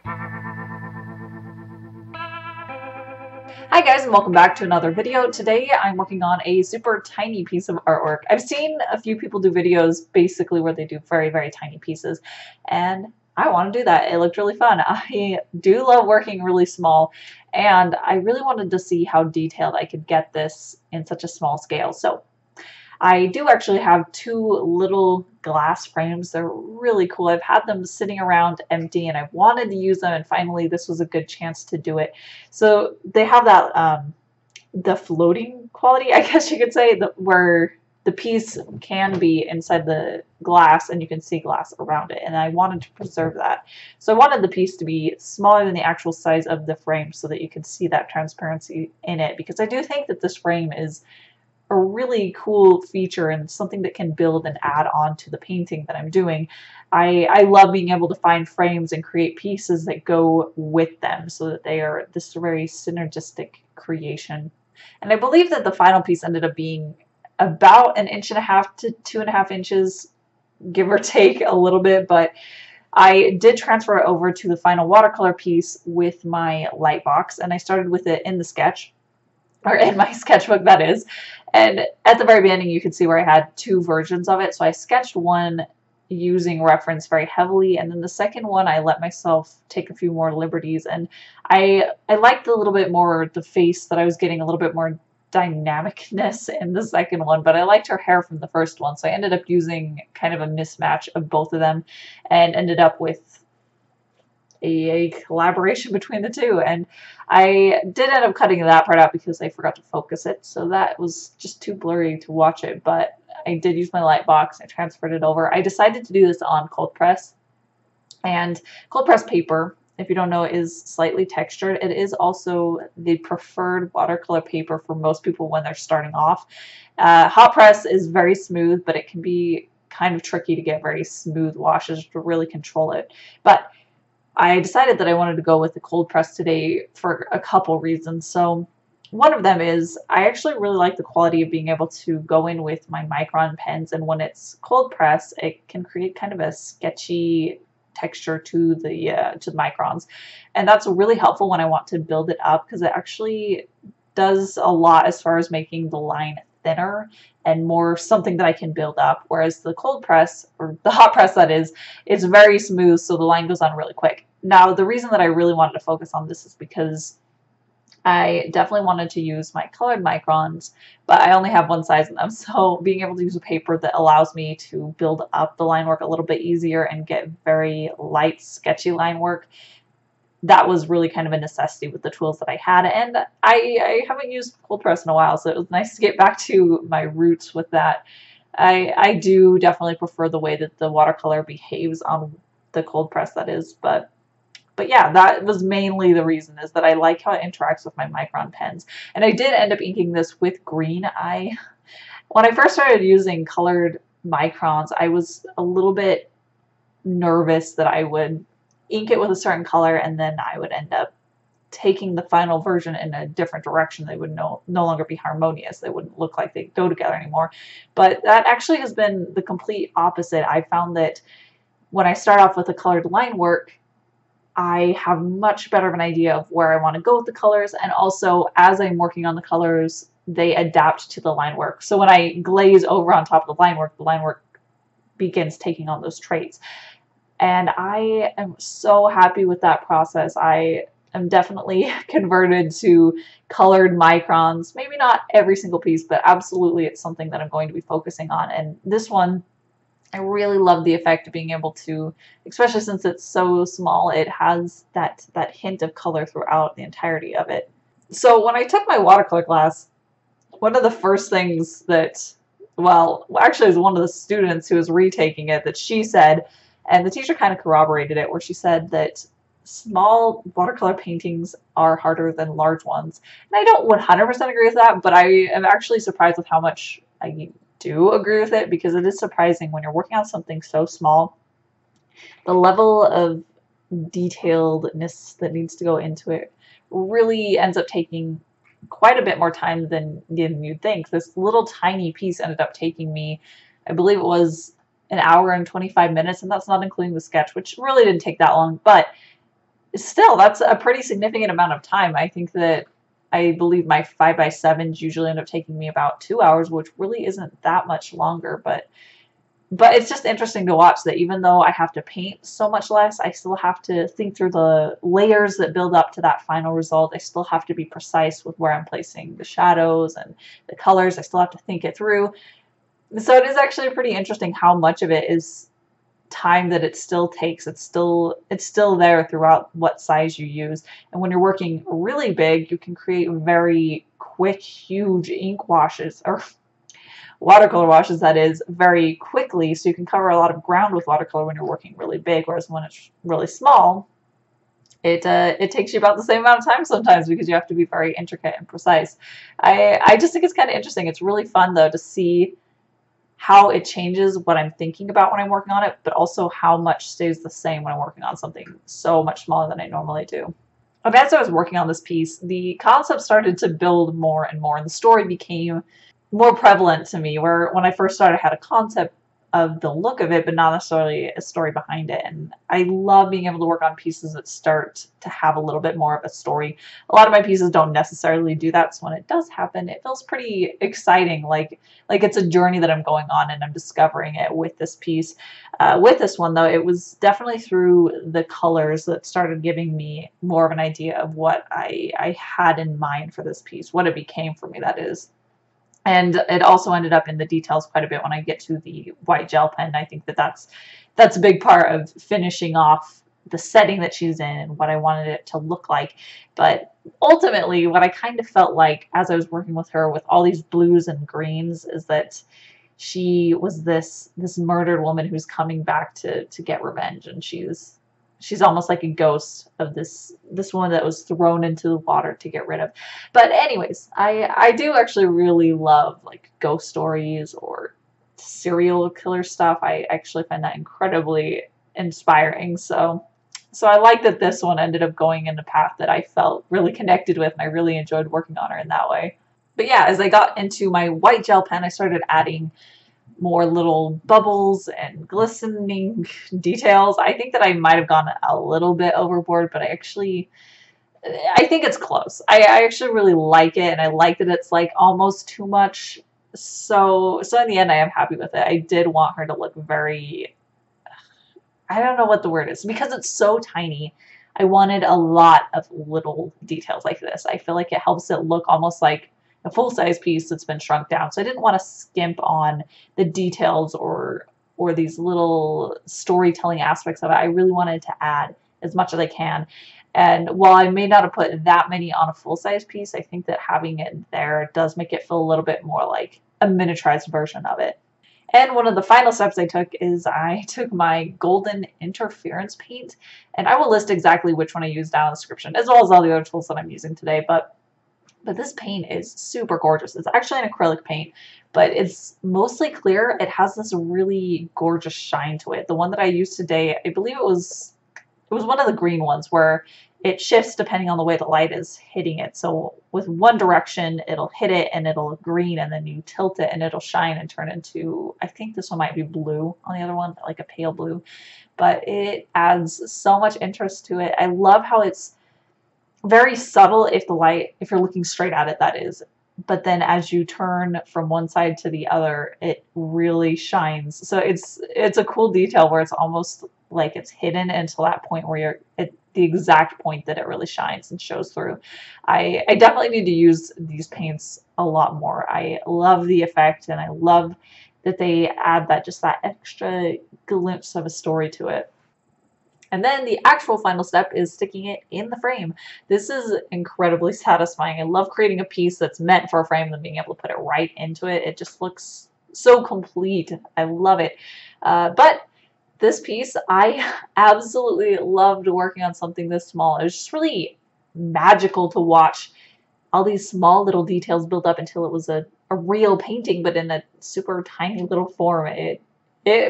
Hi guys, and welcome back to another video. Today I'm working on a super tiny piece of artwork. I've seen a few people do videos basically where they do very, very tiny pieces, and I want to do that. It looked really fun. I do love working really small, and I really wanted to see how detailed I could get this in such a small scale. So I do actually have two little glass frames. They're really cool. I've had them sitting around empty and I've wanted to use them, and finally this was a good chance to do it. So they have that the floating quality, I guess you could say, where the piece can be inside the glass and you can see glass around it, and I wanted to preserve that. So I wanted the piece to be smaller than the actual size of the frame so that you can see that transparency in it, because I do think that this frame is a really cool feature and something that can build and add on to the painting that I'm doing. I love being able to find frames and create pieces that go with them so that they are this very synergistic creation. And I believe that the final piece ended up being about 1.5 to 2.5 inches, give or take a little bit, but I did transfer it over to the final watercolor piece with my light box, and I started with it in the sketch, or in my sketchbook, that is. And at the very beginning, you can see where I had two versions of it. So I sketched one using reference very heavily, and then the second one I let myself take a few more liberties, and I liked a little bit more the face, that I was getting a little bit more dynamicness in the second one, but I liked her hair from the first one, so I ended up using kind of a mismatch of both of them and ended up with a collaboration between the two. And I did end up cutting that part out because I forgot to focus it, so that was just too blurry to watch it, but I did use my light box. I transferred it over. I decided to do this on cold press, and cold press paper, if you don't know, is slightly textured. It is also the preferred watercolor paper for most people when they're starting off. Hot press is very smooth, but it can be kind of tricky to get very smooth washes to really control it. But I decided that I wanted to go with the cold press today for a couple reasons. So one of them is I actually really like the quality of being able to go in with my micron pens, and when it's cold press, it can create kind of a sketchy texture to the microns, and that's really helpful when I want to build it up, because it actually does a lot as far as making the line thinner and more something that I can build up, whereas the cold press, or the hot press that is very smooth, so the line goes on really quick. Now, the reason that I really wanted to focus on this is because I definitely wanted to use my colored microns, but I only have one size in them, so being able to use a paper that allows me to build up the line work a little bit easier and get very light, sketchy line work, that was really kind of a necessity with the tools that I had. And I haven't used cold press in a while, so it was nice to get back to my roots with that. I do definitely prefer the way that the watercolor behaves on the cold press, that is, but yeah, that was mainly the reason, is that I like how it interacts with my micron pens. And I did end up inking this with green. When I first started using colored microns, I was a little bit nervous that I would ink it with a certain color and then I would end up taking the final version in a different direction. They would no longer be harmonious. They wouldn't look like they go together anymore. But that actually has been the complete opposite. I found that when I start off with a colored line work, I have much better of an idea of where I want to go with the colors, and also as I'm working on the colors, they adapt to the line work. So when I glaze over on top of the line work begins taking on those traits. And I am so happy with that process. I am definitely converted to colored microns. Maybe not every single piece, but absolutely it's something that I'm going to be focusing on. And this one, I really love the effect of being able to, especially since it's so small, it has that hint of color throughout the entirety of it. So when I took my watercolor class, one of the first things that, well, actually it was one of the students who was retaking it, that she said, and the teacher kind of corroborated it, where she said that small watercolor paintings are harder than large ones. And I don't 100% agree with that, but I am actually surprised with how much I do agree with it, because it is surprising when you're working on something so small, the level of detailedness that needs to go into it really ends up taking quite a bit more time than you'd think. This little tiny piece ended up taking me, I believe it was 1 hour and 25 minutes, and that's not including the sketch, which really didn't take that long, but still, that's a pretty significant amount of time. I think that I believe my 5x7s usually end up taking me about 2 hours, which really isn't that much longer, but it's just interesting to watch that even though I have to paint so much less, I still have to think through the layers that build up to that final result. I still have to be precise with where I'm placing the shadows and the colors. I still have to think it through. So it is actually pretty interesting how much of it is time that it still takes. It's still there throughout what size you use. And when you're working really big, you can create very quick, huge ink washes, or watercolor washes, that is, very quickly, so you can cover a lot of ground with watercolor when you're working really big, whereas when it's really small, it takes you about the same amount of time sometimes because you have to be very intricate and precise. I just think it's kind of interesting. It's really fun though to see how it changes what I'm thinking about when I'm working on it, but also how much stays the same when I'm working on something so much smaller than I normally do. And as I was working on this piece, the concept started to build more and more, and the story became more prevalent to me, where when I first started, I had a concept of the look of it, but not necessarily a story behind it. And I love being able to work on pieces that start to have a little bit more of a story. A lot of my pieces don't necessarily do that, so when it does happen, it feels pretty exciting, like it's a journey that I'm going on and I'm discovering it with this piece. With this one, though, it was definitely through the colors that started giving me more of an idea of what I had in mind for this piece, what it became for me, that is. And it also ended up in the details quite a bit when I get to the white gel pen. I think that that's a big part of finishing off the setting that she's in and what I wanted it to look like. But ultimately, what I kind of felt like as I was working with her with all these blues and greens is that she was this murdered woman who's coming back to get revenge, and she's almost like a ghost of this woman that was thrown into the water to get rid of. But anyways, I do actually really love like ghost stories or serial killer stuff. I actually find that incredibly inspiring. So I like that this one ended up going in a path that I felt really connected with, and I really enjoyed working on her in that way. But yeah, as I got into my white gel pen, I started adding more little bubbles and glistening details. I think that I might have gone a little bit overboard, but I think it's close. I actually really like it, and I like that it's like almost too much. So in the end, I am happy with it. I did want her to look very, I don't know what the word is, because it's so tiny. I wanted a lot of little details like this. I feel like it helps it look almost like a full-size piece that's been shrunk down. So I didn't want to skimp on the details or these little storytelling aspects of it. I really wanted to add as much as I can. And while I may not have put that many on a full-size piece, I think that having it there does make it feel a little bit more like a miniaturized version of it. And one of the final steps I took is I took my golden interference paint, and I will list exactly which one I used down in the description, as well as all the other tools that I'm using today. But this paint is super gorgeous. It's actually an acrylic paint, but it's mostly clear. It has this really gorgeous shine to it. The one that I used today, I believe it was one of the green ones where it shifts depending on the way the light is hitting it. So with one direction, it'll hit it and it'll look green, and then you tilt it and it'll shine and turn into, I think this one might be blue on the other one, like a pale blue. But it adds so much interest to it. I love how it's very subtle if you're looking straight at it, that is. But then as you turn from one side to the other, it really shines. So it's a cool detail where it's almost like it's hidden until that point where you're at the exact point that it really shines and shows through. I definitely need to use these paints a lot more. I love the effect, and I love that they add that extra glimpse of a story to it. And then the actual final step is sticking it in the frame. This is incredibly satisfying. I love creating a piece that's meant for a frame and then being able to put it right into it. It just looks so complete. I love it. But this piece, I absolutely loved working on something this small. It was just really magical to watch all these small little details build up until it was a real painting, but in a super tiny little form. It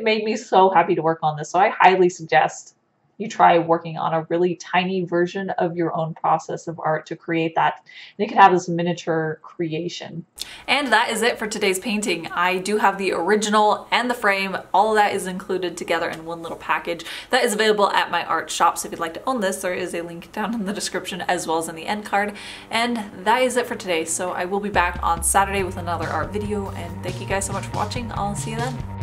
made me so happy to work on this. So I highly suggest you try working on a really tiny version of your own process of art to create that. And you can have this miniature creation. And that is it for today's painting. I do have the original and the frame. All of that is included together in one little package that is available at my art shop. So if you'd like to own this, there is a link down in the description as well as in the end card. And that is it for today. So I will be back on Saturday with another art video, and thank you guys so much for watching. I'll see you then.